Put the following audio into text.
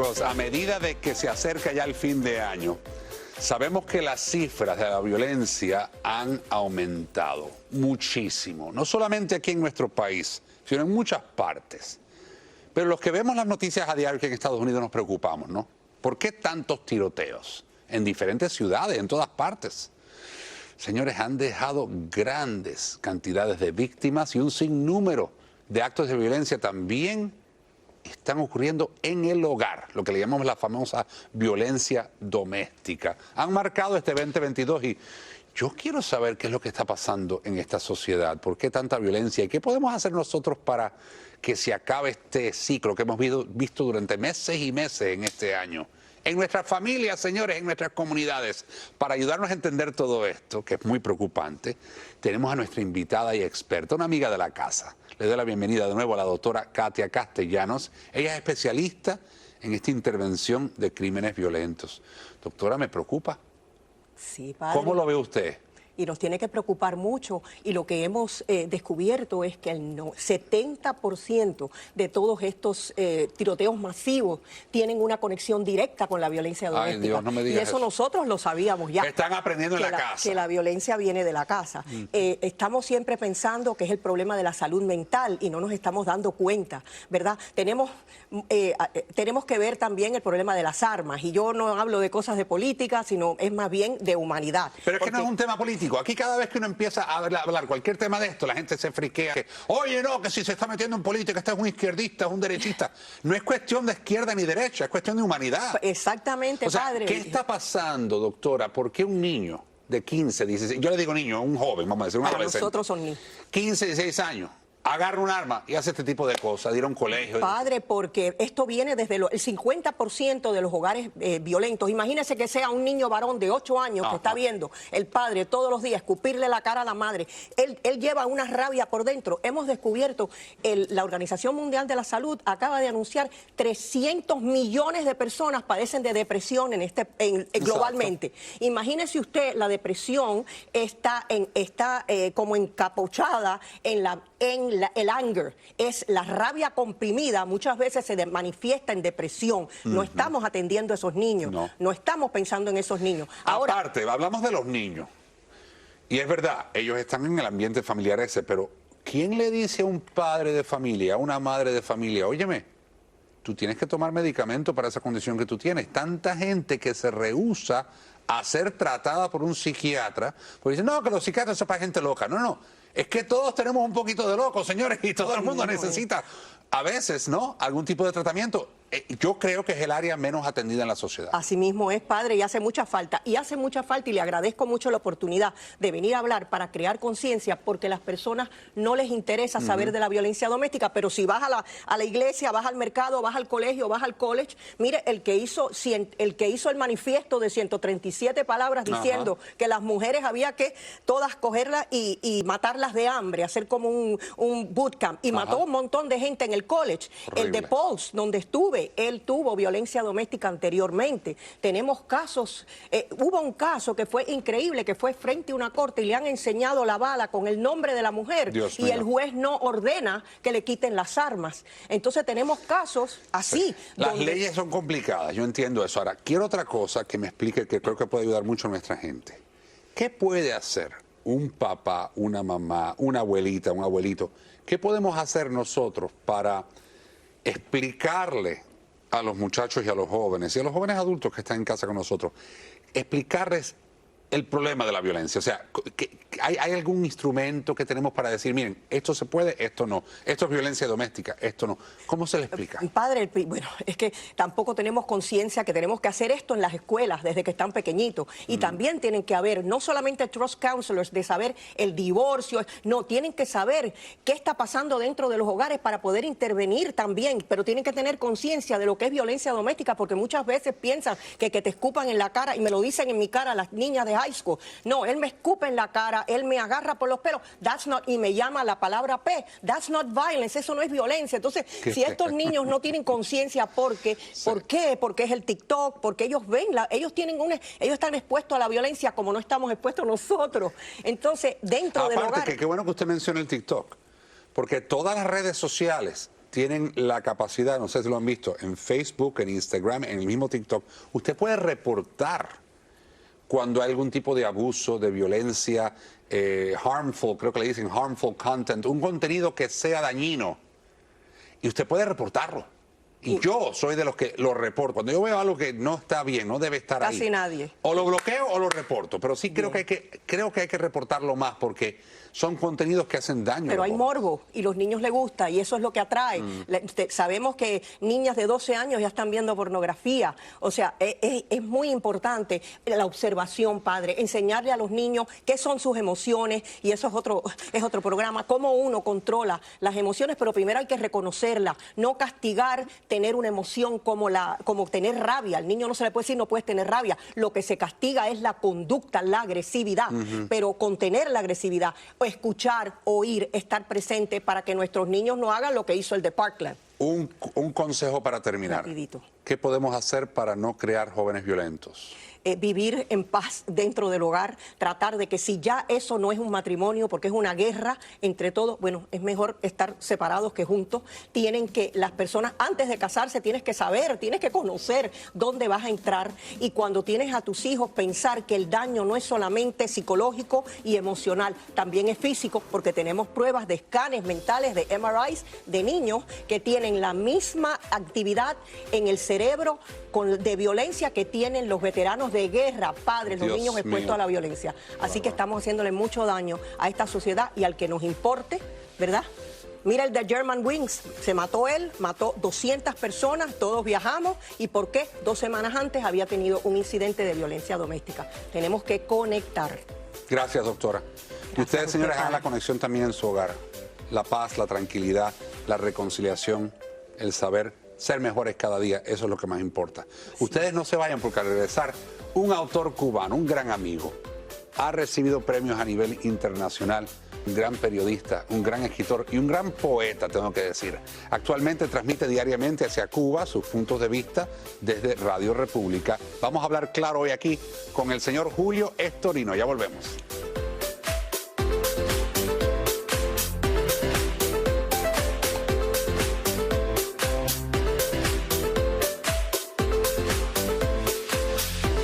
amigos, a medida de que se acerca ya el fin de año, sabemos que las cifras de la violencia han aumentado muchísimo, no solamente aquí en nuestro país, sino en muchas partes. Pero los que vemos las noticias a diario que en Estados Unidos nos preocupamos, ¿no? ¿Por qué tantos tiroteos en diferentes ciudades, en todas partes? Señores, han dejado grandes cantidades de víctimas y un sinnúmero de actos de violencia también están ocurriendo en el hogar, lo que le llamamos la famosa violencia doméstica. Han marcado este 2022 y yo quiero saber qué es lo que está pasando en esta sociedad, por qué tanta violencia y qué podemos hacer nosotros para que se acabe este ciclo que hemos visto durante meses y meses en este año. En nuestras familias, señores, en nuestras comunidades, para ayudarnos a entender todo esto, que es muy preocupante, tenemos a nuestra invitada y experta, una amiga de la casa. Le doy la bienvenida de nuevo a la doctora Katia Castellanos. Ella es especialista en esta intervención de crímenes violentos. Doctora, me preocupa. Sí, padre. ¿Cómo lo ve usted? Y nos tiene que preocupar mucho, y lo que hemos descubierto es que el 70% de todos estos tiroteos masivos tienen una conexión directa con la violencia doméstica. Ay, Dios, no me digas y eso nosotros lo sabíamos ya. Que están aprendiendo en la casa. Que la violencia viene de la casa. Estamos siempre pensando que es el problema de la salud mental y no nos estamos dando cuenta, ¿verdad? Tenemos que ver también el problema de las armas, y yo no hablo de cosas de política, sino es más bien de humanidad. Pero es que no es un tema político. Aquí cada vez que uno empieza a hablar cualquier tema de esto, la gente se friquea. Oye, no, que si se está metiendo en política, este es un izquierdista, es un derechista. No es cuestión de izquierda ni derecha, es cuestión de humanidad. Exactamente, o sea, padre. ¿Qué está pasando, doctora? ¿Por qué un niño de 15, 16, yo le digo niño, un joven, vamos a decir, un adolescente, nosotros son niños, 15, 16 años, agarra un arma y hace este tipo de cosas, de ir a un colegio? Padre, porque esto viene desde el 50% de los hogares violentos. Imagínese que sea un niño varón de 8 años que está viendo el padre todos los días escupirle la cara a la madre. Él lleva una rabia por dentro. Hemos descubierto, la Organización Mundial de la Salud acaba de anunciar 300 millones de personas padecen de depresión globalmente. Imagínese usted, la depresión está como encapuchada en el anger, es la rabia comprimida, muchas veces se manifiesta en depresión. No estamos atendiendo a esos niños, no estamos pensando en esos niños. Ahora, aparte, hablamos de los niños, y es verdad, ellos están en el ambiente familiar ese, pero ¿quién le dice a un padre de familia, a una madre de familia, óyeme, tú tienes que tomar medicamento para esa condición que tú tienes? Tanta gente que se rehúsa a ser tratada por un psiquiatra, porque dicen, no, que los psiquiatras son para gente loca. No, no, es que todos tenemos un poquito de locos, señores, y todo el mundo necesita, a veces, ¿no?, algún tipo de tratamiento. Yo creo que es el área menos atendida en la sociedad. Así mismo es, padre, y hace mucha falta. Y hace mucha falta, y le agradezco mucho la oportunidad de venir a hablar para crear conciencia, porque a las personas no les interesa saber de la violencia doméstica, pero si vas a la iglesia, vas al mercado, vas al colegio, vas al college, mire, el que hizo el manifiesto de 137 palabras diciendo que las mujeres había que todas cogerlas y matarlas de hambre, hacer como un bootcamp, y mató un montón de gente en el college. Horrible. El de Pauls, donde estuve, él tuvo violencia doméstica anteriormente. Tenemos casos, hubo un caso que fue increíble, que fue frente a una corte y le han enseñado la bala con el nombre de la mujer, Dios y mío. el juez no ordena que le quiten las armas. Entonces tenemos casos así. Las leyes son complicadas, yo entiendo eso. Ahora, quiero otra cosa que me explique, que creo que puede ayudar mucho a nuestra gente. ¿Qué puede hacer un papá, una mamá, una abuelita, un abuelito? ¿Qué podemos hacer nosotros para explicarle a los muchachos y a los jóvenes adultos que están en casa con nosotros, explicarles el problema de la violencia? O sea, ¿hay algún instrumento que tenemos para decir, miren, esto se puede, esto no, esto es violencia doméstica, esto no? ¿Cómo se le explica? Padre, bueno, es que tampoco tenemos conciencia que tenemos que hacer esto en las escuelas desde que están pequeñitos. Y también tienen que haber, no solamente trust counselors, de saber el divorcio, no, tienen que saber qué está pasando dentro de los hogares para poder intervenir también, pero tienen que tener conciencia de lo que es violencia doméstica, porque muchas veces piensan que te escupan en la cara, y me lo dicen en mi cara las niñas de high school. No, él me escupe en la cara, él me agarra por los pelos, y me llama la palabra P, that's not violence, eso no es violencia. Entonces, si estos niños no tienen conciencia, ¿por qué? Porque es el TikTok, porque ellos ven, ellos están expuestos a la violencia como no estamos expuestos nosotros. Entonces, dentro del hogar... Aparte, que qué bueno que usted mencione el TikTok, porque todas las redes sociales tienen la capacidad, no sé si lo han visto, en Facebook, en Instagram, en el mismo TikTok, usted puede reportar cuando hay algún tipo de abuso, de violencia, harmful, creo que le dicen harmful content, un contenido que sea dañino. Y usted puede reportarlo. Y yo soy de los que lo reporto. Cuando yo veo algo que no está bien, no debe estar ahí. Casi nadie. O lo bloqueo o lo reporto. Pero sí creo que hay que reportarlo más porque son contenidos que hacen daño. Pero hay morbo y los niños les gusta y eso es lo que atrae. Sabemos que niñas de 12 años ya están viendo pornografía. O sea, es muy importante la observación, padre, enseñarle a los niños qué son sus emociones y eso es otro programa, cómo uno controla las emociones, pero primero hay que reconocerlas, no castigar, tener una emoción como tener rabia. Al niño no se le puede decir no puedes tener rabia. Lo que se castiga es la conducta, la agresividad, pero contener la agresividad, escuchar, oír, estar presente para que nuestros niños no hagan lo que hizo el de Parkland. Un consejo para terminar. Rapidito. ¿Qué podemos hacer para no crear jóvenes violentos? Vivir en paz dentro del hogar, tratar de que si ya eso no es un matrimonio, porque es una guerra entre todos, bueno, es mejor estar separados que juntos. Tienen que, las personas, antes de casarse, tienes que saber, tienes que conocer dónde vas a entrar y cuando tienes a tus hijos, pensar que el daño no es solamente psicológico y emocional, también es físico, porque tenemos pruebas de escanes mentales, de MRIs, de niños que tienen la misma actividad en el cerebro de violencia que tienen los veteranos de guerra, padres, los niños expuestos a la violencia. Así que estamos haciéndole mucho daño a esta sociedad y al que nos importe, ¿verdad? Mira el de German Wings, se mató él, mató 200 personas, todos viajamos. ¿Y por qué? 2 semanas antes había tenido un incidente de violencia doméstica. Tenemos que conectar. Gracias, doctora. Y ustedes, señores, hagan la conexión también en su hogar. La paz, la tranquilidad, la reconciliación, el saber ser mejores cada día, eso es lo que más importa. Sí. Ustedes no se vayan porque al regresar, un autor cubano, un gran amigo, ha recibido premios a nivel internacional, un gran periodista, un gran escritor y un gran poeta, tengo que decir. Actualmente transmite diariamente hacia Cuba sus puntos de vista desde Radio República. Vamos a hablar claro hoy aquí con el señor Julio Estorino. Ya volvemos.